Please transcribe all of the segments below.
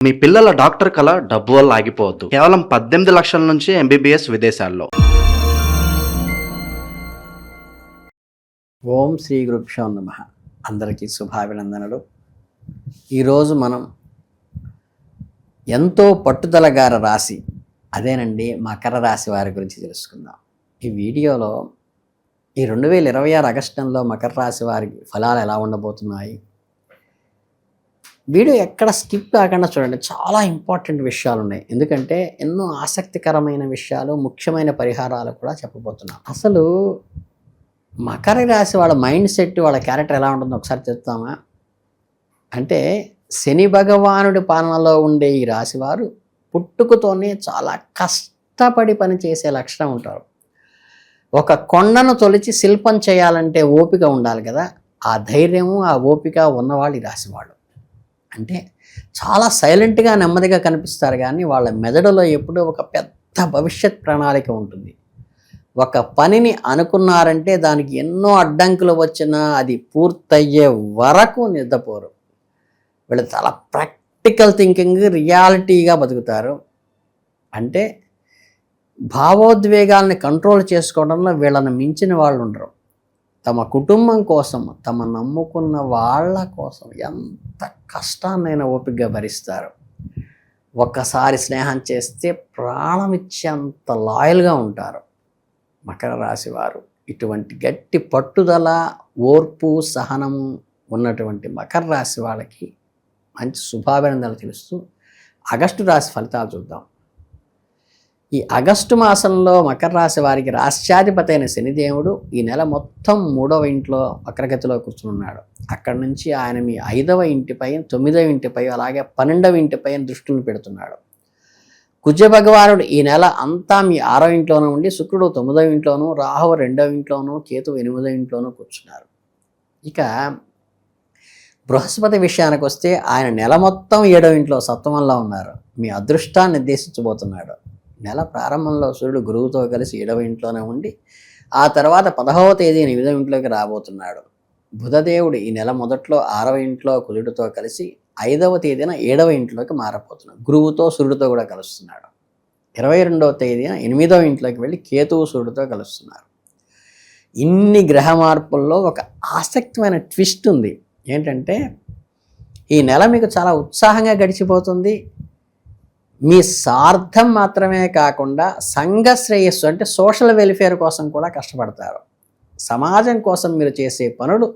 మీ పిల్లల డాక్టర్ కల డబ్బు వల్ల ఆగిపోవద్దు. కేవలం 18 లక్షల నుంచి ఎంబీబీఎస్ విదేశాల్లో. ఓం శ్రీ గురుభ్యో నమః. అందరికీ శుభాభినందనలు. ఈరోజు మనం ఎంతో పట్టుదలగార రాశి, అదేనండి మకర రాశి వారి గురించి తెలుసుకుందాం. ఈ వీడియోలో ఈ 2026 ఆగస్టు నెలలో మకర రాశి వారికి ఫలాలు ఎలా ఉండబోతున్నాయి, వీడియో ఎక్కడ స్కిప్ కాకుండా చూడండి. చాలా ఇంపార్టెంట్ విషయాలు ఉన్నాయి, ఎందుకంటే ఎన్నో ఆసక్తికరమైన విషయాలు, ముఖ్యమైన పరిహారాలు కూడా చెప్పబోతున్నాం. అసలు మకర రాశి వాళ్ళ మైండ్ సెట్, వాళ్ళ క్యారెక్టర్ ఎలా ఉంటుందో ఒకసారి చెప్తామా? అంటే శని భగవానుడి పాలనలో ఉండే ఈ రాశివారు పుట్టుకతోనే చాలా కష్టపడి పనిచేసే లక్షణం ఉంటారు. ఒక కొండను తొలిచి శిల్పం చేయాలంటే ఓపిక ఉండాలి కదా, ఆ ధైర్యము ఆ ఓపిక ఉన్నవాళ్ళు ఈ రాశివాళ్ళు. అంటే చాలా సైలెంట్గా నెమ్మదిగా కనిపిస్తారు, కానీ వాళ్ళ మెదడులో ఎప్పుడూ ఒక పెద్ద భవిష్యత్ ప్రణాళిక ఉంటుంది. ఒక పనిని అనుకున్నారంటే దానికి ఎన్నో అడ్డంకులు వచ్చినా అది పూర్తయ్యే వరకు నిద్రపోరు. వీళ్ళు చాలా ప్రాక్టికల్ థింకింగ్, రియాలిటీగా బతుకుతారు. అంటే భావోద్వేగాల్ని కంట్రోల్ చేసుకోవడంలో వీళ్ళని మించిన వాళ్ళు ఉండరు. తమ కుటుంబం కోసం, తమ నమ్ముకున్న వాళ్ళ కోసం ఎంత కష్టాన్నైనా ఓపికగా భరిస్తారు. ఒక్కసారి స్నేహం చేస్తే ప్రాణం ఇచ్చేంత లాయల్గా ఉంటారు మకర రాశి వారు. ఇటువంటి గట్టి పట్టుదల, ఓర్పు, సహనము ఉన్నటువంటి మకర రాశి వాళ్ళకి మంచి శుభాభినందనలు తెలుస్తూ ఆగస్టు రాశి ఫలితాలు చూద్దాం. ఈ ఆగస్టు మాసంలో మకర రాశి వారికి రాష్ట్రాధిపతి అయిన శనిదేవుడు ఈ నెల మొత్తం 3వ ఇంట్లో వక్రగతిలో కూర్చున్నాడు. అక్కడి నుంచి ఆయన మీ 5వ ఇంటిపై, 9వ ఇంటిపై, అలాగే 12వ ఇంటిపై దృష్టిని పెడుతున్నాడు. కుజ భగవానుడు ఈ నెల అంతా మీ 6వ ఇంట్లోనూ ఉండి, శుక్రుడు 9వ ఇంట్లోనూ, రాహువు 2వ ఇంట్లోనూ, కేతువు 8వ ఇంట్లోనూ కూర్చున్నారు. ఇక బృహస్పతి విషయానికి వస్తే ఆయన నెల మొత్తం 7వ ఇంట్లో సప్తమంలో ఉన్నారు. మీ అదృష్టాన్ని నిర్దేశించబోతున్నాడు. నెల ప్రారంభంలో సూర్యుడు గురువుతో కలిసి 7వ ఇంట్లోనే ఉండి, ఆ తర్వాత 15వ తేదీన 8వ ఇంట్లోకి రాబోతున్నాడు. బుధదేవుడు ఈ నెల మొదట్లో 6వ ఇంట్లో కుజుడితో కలిసి 5వ తేదీన 7వ ఇంట్లోకి మారబోతున్నాడు. గురువుతో సూర్యుడితో కూడా కలుస్తున్నాడు. 22వ తేదీన 8వ ఇంట్లోకి వెళ్ళి కేతువు సూర్యుడితో కలుస్తున్నారు. ఇన్ని గ్రహ మార్పుల్లో ఒక ఆసక్తిమైన ట్విస్ట్ ఉంది. ఏంటంటే ఈ నెల మీకు చాలా ఉత్సాహంగా గడిచిపోతుంది. మీ స్వార్థం మాత్రమే కాకుండా సంఘ శ్రేయస్సు, అంటే సోషల్ వెల్ఫేర్ కోసం కూడా కష్టపడతారు. సమాజం కోసం మీరు చేసే పనులు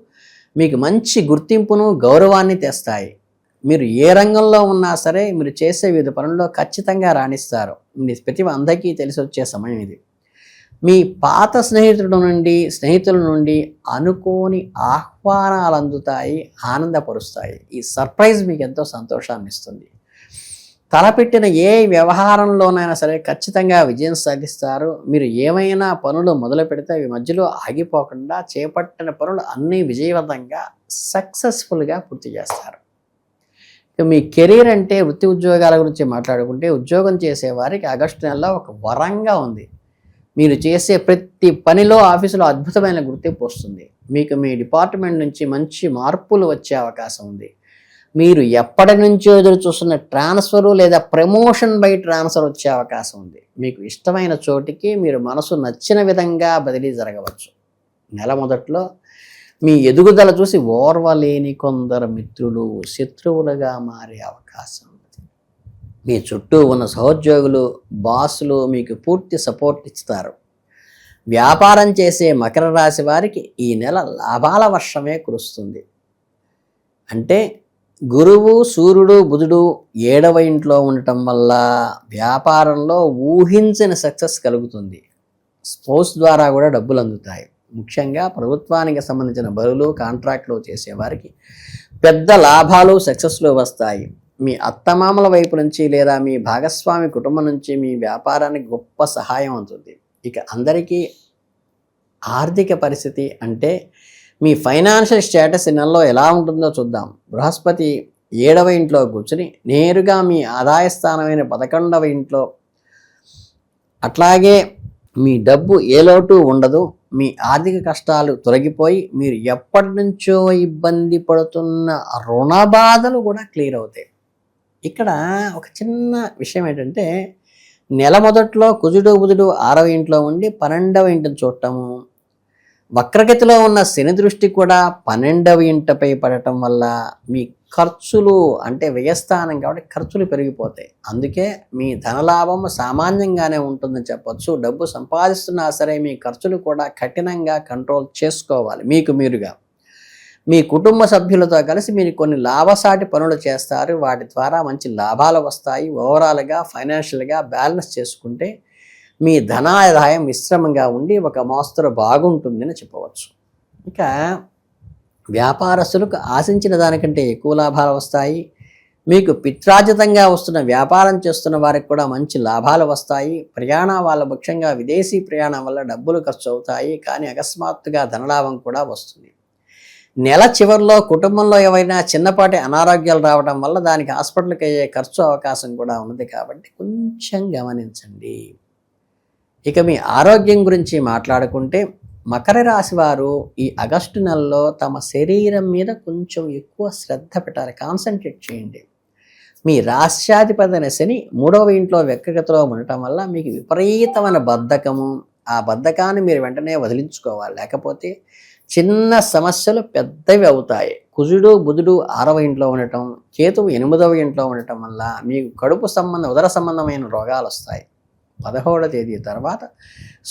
మీకు మంచి గుర్తింపును, గౌరవాన్ని తెస్తాయి. మీరు ఏ రంగంలో ఉన్నా సరే మీరు చేసే వివిధ పనుల్లో ఖచ్చితంగా రాణిస్తారు. మీ ప్రతిభ అందరికీ తెలిసి వచ్చే సమయం ఇది. మీ పాత స్నేహితుల నుండి అనుకోని ఆహ్వానాలు అందుతాయి, ఆనందపరుస్తాయి. ఈ సర్ప్రైజ్ మీకు ఎంతో సంతోషాన్ని ఇస్తుంది. తలపెట్టిన ఏ వ్యవహారంలోనైనా సరే ఖచ్చితంగా విజయం సాధిస్తారు. మీరు ఏమైనా పనులు మొదలు పెడితే అవి మధ్యలో ఆగిపోకుండా చేపట్టిన పనులు అన్నీ విజయవంతంగా సక్సెస్ఫుల్గా పూర్తి చేస్తారు. మీ కెరీర్ అంటే వృత్తి ఉద్యోగాల గురించి మాట్లాడుకుంటే, ఉద్యోగం చేసేవారికి ఆగస్టు నెలలో ఒక వరంగా ఉంది. మీరు చేసే ప్రతి పనిలో ఆఫీసులో అద్భుతమైన గుర్తింపు వస్తుంది. మీకు మీ డిపార్ట్మెంట్ నుంచి మంచి మార్పులు వచ్చే అవకాశం ఉంది. మీరు ఎప్పటి నుంచో ఎదురు చూస్తున్న ట్రాన్స్ఫరు లేదా ప్రమోషన్ బై ట్రాన్స్ఫర్ వచ్చే అవకాశం ఉంది. మీకు ఇష్టమైన చోటికి మీరు మనసు నచ్చిన విధంగా బదిలీ జరగవచ్చు. నెల మొదట్లో మీ ఎదుగుదల చూసి ఓర్వలేని కొందరు మిత్రులు శత్రువులుగా మారే అవకాశం ఉంది. మీ చుట్టూ ఉన్న సహోద్యోగులు, బాసులు మీకు పూర్తి సపోర్ట్ ఇస్తారు. వ్యాపారం చేసే మకర రాశి వారికి ఈ నెల లాభాల వర్షమే కురుస్తుంది. అంటే గురువు, సూర్యుడు, బుధుడు 7వ ఇంట్లో ఉండటం వల్ల వ్యాపారంలో ఊహించిన సక్సెస్ కలుగుతుంది. స్పోర్ట్స్ ద్వారా కూడా డబ్బులు అందుతాయి. ముఖ్యంగా ప్రభుత్వానికి సంబంధించిన బరువులు, కాంట్రాక్టులు చేసేవారికి పెద్ద లాభాలు, సక్సెస్లు వస్తాయి. మీ అత్తమామల వైపు నుంచి లేదా మీ భాగస్వామి కుటుంబం నుంచి మీ వ్యాపారానికి గొప్ప సహాయం అవుతుంది. ఇక అందరికీ ఆర్థిక పరిస్థితి అంటే మీ ఫైనాన్షియల్ స్టేటస్ ఈ నెలలో ఎలా ఉంటుందో చూద్దాం. బృహస్పతి 7వ ఇంట్లో కూర్చుని నేరుగా మీ ఆదాయ స్థానమైన 11వ ఇంట్లో, అట్లాగే మీ డబ్బు ఏ లోటు ఉండదు. మీ ఆర్థిక కష్టాలు తొలగిపోయి మీరు ఎప్పటి నుంచో ఇబ్బంది పడుతున్న రుణ బాధలు కూడా క్లియర్ అవుతాయి. ఇక్కడ ఒక చిన్న విషయం ఏంటంటే నెల మొదట్లో కుజుడు బుధుడు 6వ ఇంట్లో ఉండి 12వ ఇంటిని చూడటము, వక్రగతిలో ఉన్న శని దృష్టి కూడా 12వ ఇంటపై పడటం వల్ల మీ ఖర్చులు అంటే వ్యయస్థానం కాబట్టి ఖర్చులు పెరిగిపోతాయి. అందుకే మీ ధనలాభం సామాన్యంగానే ఉంటుందని చెప్పొచ్చు. డబ్బు సంపాదిస్తున్నా సరే మీ ఖర్చులు కూడా కఠినంగా కంట్రోల్ చేసుకోవాలి. మీకు మీరుగా మీ కుటుంబ సభ్యులతో కలిసి మీరు కొన్ని లాభసాటి పనులు చేస్తారు. వాటి ద్వారా మంచి లాభాలు వస్తాయి. ఓవరాల్గా ఫైనాన్షియల్గా బ్యాలెన్స్ చేసుకుంటే మీ ధనాదాయం మిశ్రమంగా ఉండి ఒక మోస్తరు బాగుంటుందని చెప్పవచ్చు. ఇక వ్యాపారస్తులకు ఆశించిన దానికంటే ఎక్కువ లాభాలు వస్తాయి. మీకు పిత్రార్జితంగా వస్తున్న వ్యాపారం చేస్తున్న వారికి కూడా మంచి లాభాలు వస్తాయి. ప్రయాణం వల్ల ముఖ్యంగా విదేశీ ప్రయాణం వల్ల డబ్బులు ఖర్చు అవుతాయి, కానీ అకస్మాత్తుగా ధనలాభం కూడా వస్తుంది. నెల చివరిలో కుటుంబంలో ఏవైనా చిన్నపాటి అనారోగ్యాలు రావడం వల్ల దానికి హాస్పిటల్కి అయ్యే ఖర్చు అవకాశం కూడా ఉన్నది, కాబట్టి కొంచెం గమనించండి. ఇక మీ ఆరోగ్యం గురించి మాట్లాడుకుంటే మకర రాశి వారు ఈ ఆగస్టు నెలలో తమ శరీరం మీద కొంచెం ఎక్కువ శ్రద్ధ పెట్టాలి, కాన్సన్ట్రేట్ చేయండి. మీ రాశ్యాధిపతి శని 3వ ఇంట్లో వ్యక్తిగతలో ఉండటం వల్ల మీకు విపరీతమైన బద్ధకము, ఆ బద్ధకాన్ని మీరు వెంటనే వదిలించుకోవాలి, లేకపోతే చిన్న సమస్యలు పెద్దవి అవుతాయి. కుజుడు బుధుడు 6వ ఇంట్లో ఉండటం, కేతువు 8వ ఇంట్లో ఉండటం వల్ల మీకు కడుపు సంబంధం ఉదర సంబంధమైన రోగాలు వస్తాయి. 17వ తేదీ తర్వాత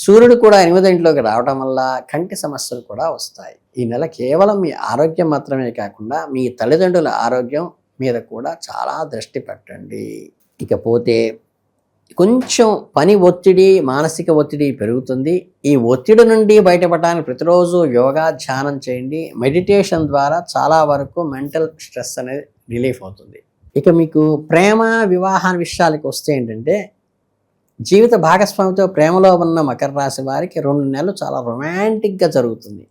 సూర్యుడు కూడా 8వ ఇంట్లోకి రావడం వల్ల కంటి సమస్యలు కూడా వస్తాయి. ఈ నెల కేవలం మీ ఆరోగ్యం మాత్రమే కాకుండా మీ తల్లిదండ్రుల ఆరోగ్యం మీద కూడా చాలా దృష్టి పెట్టండి. ఇకపోతే కొంచెం పని ఒత్తిడి, మానసిక ఒత్తిడి పెరుగుతుంది. ఈ ఒత్తిడి నుండి బయటపడడానికి ప్రతిరోజు యోగా, ధ్యానం చేయండి. మెడిటేషన్ ద్వారా చాలా వరకు మెంటల్ స్ట్రెస్ అనేది రిలీఫ్ అవుతుంది. ఇక మీకు ప్రేమ, వివాహం విషయాలకు వస్తే ఏంటంటే జీవిత భాగస్వామితో ప్రేమలో ఉన్న మకర రాశి వారికి 2 నెలలు చాలా రొమాంటిక్గా జరుగుతుంది.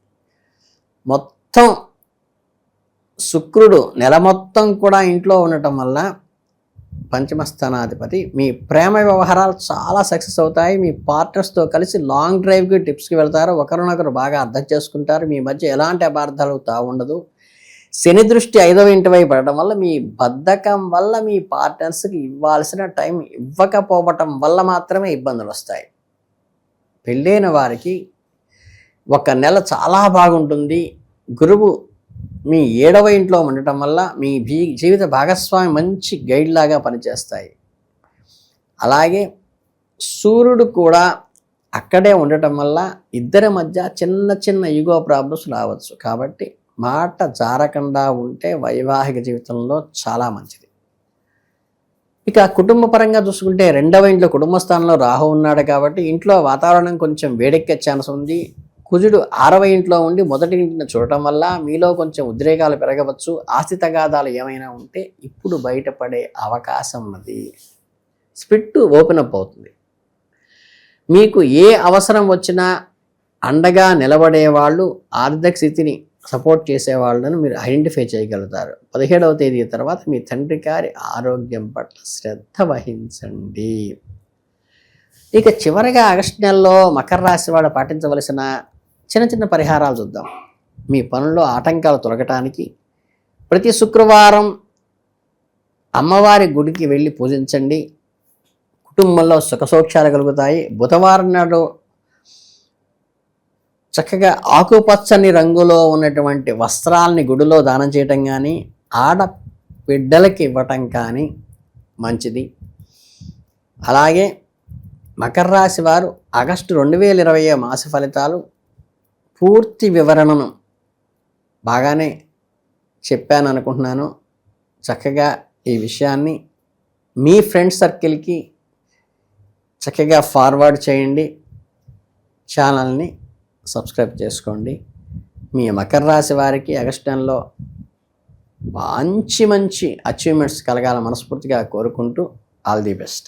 మొత్తం శుక్రుడు నెల మొత్తం కూడా ఇంట్లో ఉండటం వల్ల పంచమస్థానాధిపతి మీ ప్రేమ వ్యవహారాలు చాలా సక్సెస్ అవుతాయి. మీ పార్ట్నర్స్తో కలిసి లాంగ్ డ్రైవ్కి, టిప్స్కి వెళ్తారు. ఒకరినొకరు బాగా అర్థం చేసుకుంటారు. మీ మధ్య ఎలాంటి అపార్థాలు ఉండదు. శని దృష్టి 5వ ఇంటిపై పడటం వల్ల మీ బద్ధకం వల్ల మీ పార్ట్నర్స్కి ఇవ్వాల్సిన టైం ఇవ్వకపోవటం వల్ల మాత్రమే ఇబ్బందులు వస్తాయి. పెళ్ళైన వారికి 1 నెల చాలా బాగుంటుంది. గురువు మీ 7వ ఇంట్లో ఉండటం వల్ల మీ జీవిత భాగస్వామి మంచి గైడ్ లాగా పనిచేస్తాయి. అలాగే సూర్యుడు కూడా అక్కడే ఉండటం వల్ల ఇద్దరి మధ్య చిన్న చిన్న ఈగో ప్రాబ్లమ్స్ రావచ్చు. కాబట్టి మాట జారకుండా ఉంటే వైవాహిక జీవితంలో చాలా మంచిది. ఇక కుటుంబ పరంగా చూసుకుంటే 2వ ఇంట్లో కుటుంబ స్థానంలో రాహు ఉన్నాడు కాబట్టి ఇంట్లో వాతావరణం కొంచెం వేడెక్కే ఛాన్స్ ఉంది. కుజుడు 6వ ఇంట్లో ఉండి 1వ ఇంటిని చూడటం వల్ల మీలో కొంచెం ఉద్రేకాలు పెరగవచ్చు. ఆస్తి తగాదాలు ఏమైనా ఉంటే ఇప్పుడు బయటపడే అవకాశం ఉన్నది. స్పిట్ ఓపెన్ అప్ అవుతుంది. మీకు ఏ అవసరం వచ్చినా అండగా నిలబడే వాళ్ళు, ఆర్థిక స్థితిని సపోర్ట్ చేసే వాళ్ళను మీరు ఐడెంటిఫై చేయగలుగుతారు. 17వ తేదీ తర్వాత మీ తండ్రి గారి ఆరోగ్యం పట్ల శ్రద్ధ వహించండి. ఇక చివరిగా ఆగస్టు నెలలో మకర రాశి వాడు పాటించవలసిన చిన్న చిన్న పరిహారాలు చూద్దాం. మీ పనుల్లో ఆటంకాలు తొలగటానికి ప్రతి శుక్రవారం అమ్మవారి గుడికి వెళ్ళి పూజించండి. కుటుంబంలో సుఖసౌఖ్యాలు కలుగుతాయి. బుధవారం నాడు చక్కగా ఆకుపచ్చని రంగులో ఉన్నటువంటి వస్త్రాలని గుడిలో దానం చేయటం కానీ, ఆడబిడ్డలకి ఇవ్వటం కానీ మంచిది. అలాగే మకర రాశి వారు ఆగస్టు 2020 మాస ఫలితాలు పూర్తి వివరణను బాగానే చెప్పాను అనుకుంటున్నాను. చక్కగా ఈ విషయాన్ని మీ ఫ్రెండ్ సర్కిల్కి చక్కగా ఫార్వర్డ్ చేయండి. ఛానల్ని సబ్స్క్రైబ్ చేసుకోండి. మీ మకర రాశి వారికి ఆగస్టు నెలలో మంచి అచీవ్మెంట్స్ కలగాలని మనస్ఫూర్తిగా కోరుకుంటూ ఆల్ ది బెస్ట్.